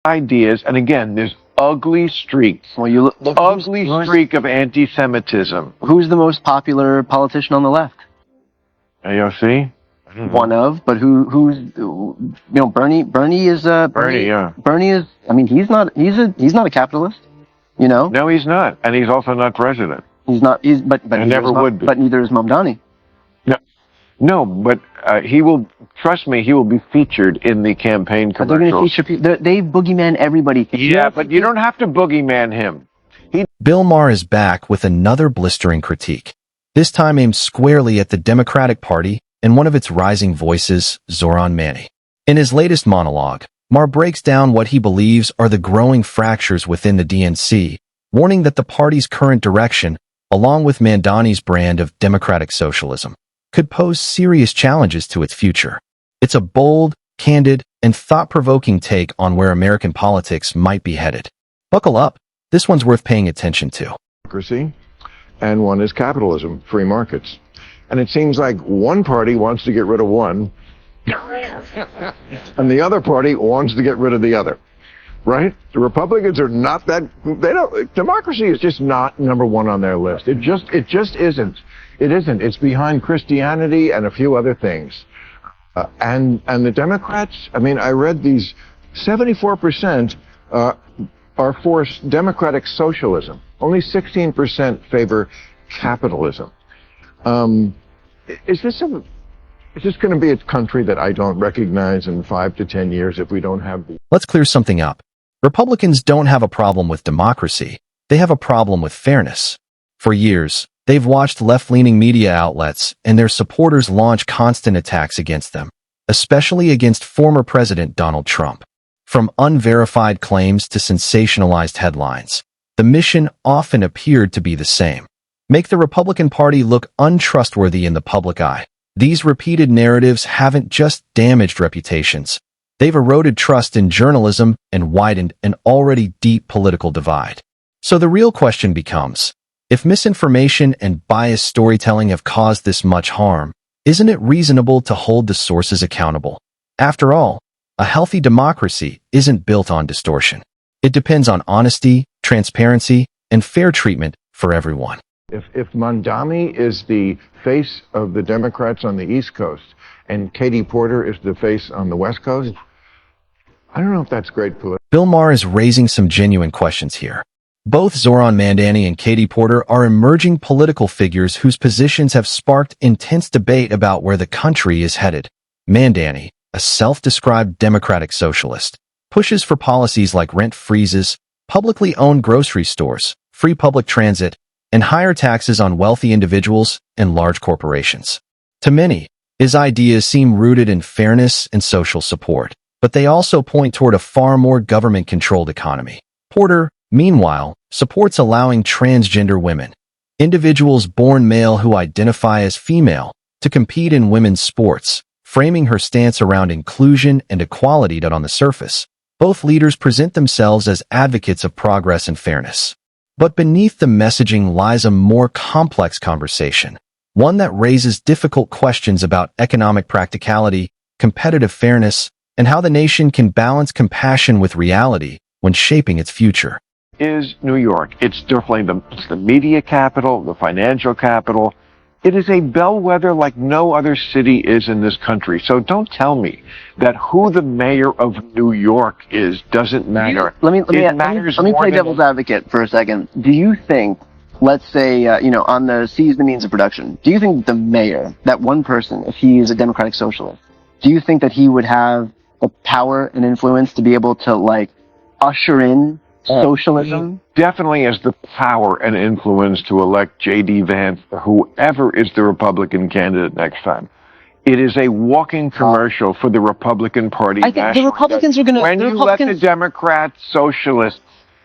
ideas, and again, there's ugly streaks, Well, you look ugly streak of anti-Semitism. who's the most popular politician on the left? AOC? One of, but who's Bernie is Bernie, yeah. Bernie is, I mean, he's not a capitalist, you know. No, he's not, and he's also not president. He's not. But And never would be. But neither is Mamdani. No, but he will, trust me, he will be featured in the campaign But they're going to commercials. feature people. They boogeyman everybody. Yeah, but you don't have to boogeyman him. Bill Maher is back with another blistering critique, this time aimed squarely at the Democratic Party and one of its rising voices, Zoran Mani. In his latest monologue, Maher breaks down what he believes are the growing fractures within the DNC, warning that the party's current direction, along with Mamdani's brand of democratic socialism, could pose serious challenges to its future. It's a bold, candid, and thought-provoking take on where American politics might be headed. Buckle up. This one's worth paying attention to. Hypocrisy, and one is capitalism, free markets. And it seems like one party wants to get rid of one, and the other party wants to get rid of the other. Right? The Republicans are not that, democracy is just not number one on their list. It just isn't. It isn't. It's behind Christianity and a few other things. And the Democrats, I mean, I read these 74% are for democratic socialism. Only 16% favor capitalism. Is this going to be a country that I don't recognize in 5 to 10 years if we don't have the... Let's clear something up. Republicans don't have a problem with democracy. They have a problem with fairness. For years, they've watched left-leaning media outlets and their supporters launch constant attacks against them, especially against former President Donald Trump. From unverified claims to sensationalized headlines, the mission often appeared to be the same: make the Republican Party look untrustworthy in the public eye. These repeated narratives haven't just damaged reputations. They've eroded trust in journalism and widened an already deep political divide. So the real question becomes, if misinformation and biased storytelling have caused this much harm, isn't it reasonable to hold the sources accountable? After all, a healthy democracy isn't built on distortion. It depends on honesty, transparency, and fair treatment for everyone. If Mamdani is the face of the Democrats on the East Coast and Katie Porter is the face on the West Coast, I don't know if that's great politics. Bill Maher is raising some genuine questions here. Both Zoran Mamdani and Katie Porter are emerging political figures whose positions have sparked intense debate about where the country is headed. Mamdani, a self-described democratic socialist, pushes for policies like rent freezes, publicly owned grocery stores, free public transit, and higher taxes on wealthy individuals and large corporations. To many, his ideas seem rooted in fairness and social support, but they also point toward a far more government-controlled economy. Porter, meanwhile, supports allowing transgender women, individuals born male who identify as female, to compete in women's sports, framing her stance around inclusion and equality that on the surface, both leaders present themselves as advocates of progress and fairness. But beneath the messaging lies a more complex conversation, one that raises difficult questions about economic practicality, competitive fairness, and how the nation can balance compassion with reality when shaping its future. Is New York. It's definitely it's the media capital, the financial capital. It is a bellwether like no other city is in this country. So don't tell me that who the mayor of New York is doesn't matter. Let me play devil's advocate for a second. Do you think, let's say, on the seize the means of production, do you think the mayor, that one person, if he is a democratic socialist, do you think that he would have the power and influence to be able to, like, usher in socialism? He definitely has the power and influence to elect J.D. Vance or whoever is the Republican candidate next time. It is a walking commercial for the Republican Party. I think the Republicans are going to... When you let the Democrats, socialists,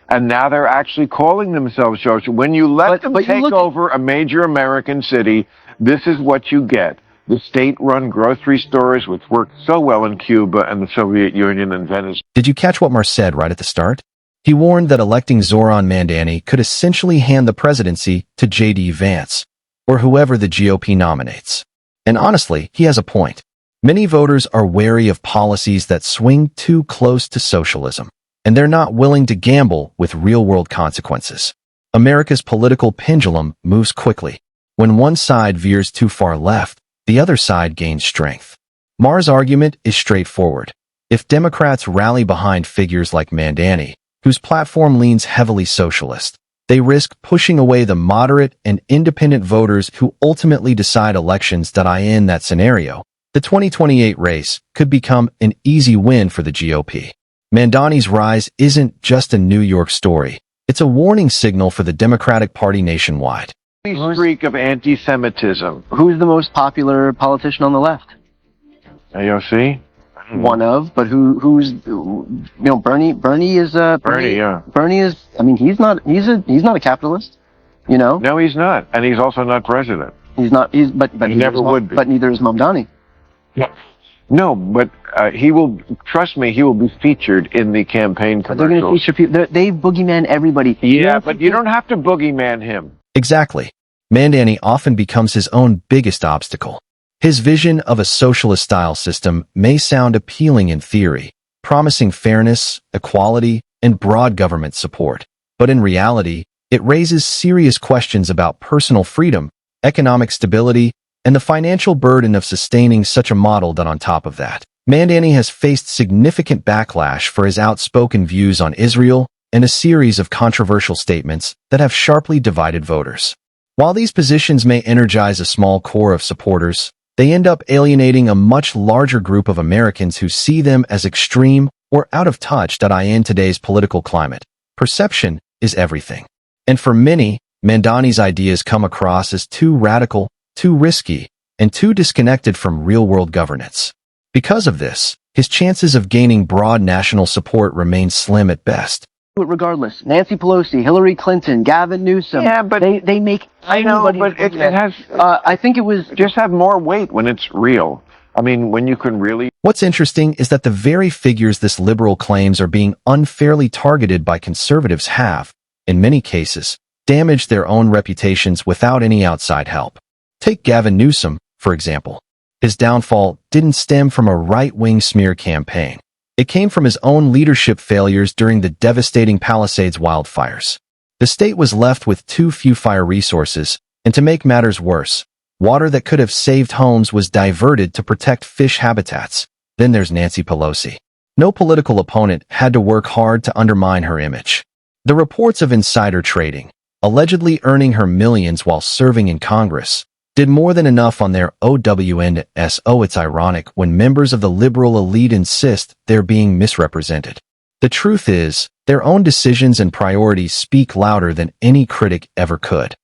and now they're actually calling themselves socialists, when you let them take over a major American city, this is what you get. The state-run grocery stores, which worked so well in Cuba and the Soviet Union and Venezuela. Did you catch what Maher said right at the start? He warned that electing Zoran Mamdani could essentially hand the presidency to J.D. Vance, or whoever the GOP nominates. And honestly, he has a point. Many voters are wary of policies that swing too close to socialism. and they're not willing to gamble with real-world consequences. America's political pendulum moves quickly. When one side veers too far left, the other side gains strength. Maher's argument is straightforward. If Democrats rally behind figures like Mandani, whose platform leans heavily socialist, they risk pushing away the moderate and independent voters who ultimately decide elections. In that scenario, the 2028 race could become an easy win for the GOP. Mandani's rise isn't just a New York story. It's a warning signal for the Democratic Party nationwide. Streak of anti-Semitism. Who's the most popular politician on the left? AOC? One of, but who's Bernie? Bernie is Bernie, yeah. Bernie is. I mean, he's not a capitalist. No, he's not, and he's also not president. He's not. But he never would be. But neither is Mamdani. Yeah. No, but he will. Trust me, he will be featured in the campaign commercials. They're going to feature people. They boogeyman everybody. Yeah, but you don't have to boogeyman him. Exactly. Mandani often becomes his own biggest obstacle. His vision of a socialist-style system may sound appealing in theory, promising fairness, equality, and broad government support. But in reality, it raises serious questions about personal freedom, economic stability, and the financial burden of sustaining such a model. On top of that, Mandani has faced significant backlash for his outspoken views on Israel and a series of controversial statements that have sharply divided voters. While these positions may energize a small core of supporters, they end up alienating a much larger group of Americans who see them as extreme or out of touch. In today's political climate, perception is everything. And for many, Mandani's ideas come across as too radical, too risky, and too disconnected from real-world governance. Because of this, his chances of gaining broad national support remain slim at best. But regardless, Nancy Pelosi, Hillary Clinton, Gavin Newsom, Yeah, but they make I know, but it has. I think it was Just have more weight when it's real. I mean, when you can really. What's interesting is that the very figures this liberal claims are being unfairly targeted by conservatives have, in many cases, damaged their own reputations without any outside help. Take Gavin Newsom, for example. His downfall didn't stem from a right-wing smear campaign. It came from his own leadership failures during the devastating Palisades wildfires. The state was left with too few fire resources, and to make matters worse, water that could have saved homes was diverted to protect fish habitats. Then there's Nancy Pelosi. No political opponent had to work hard to undermine her image. The reports of insider trading, allegedly earning her millions while serving in Congress, did more than enough on their OWNS. It's ironic when members of the liberal elite insist they're being misrepresented. The truth is, their own decisions and priorities speak louder than any critic ever could.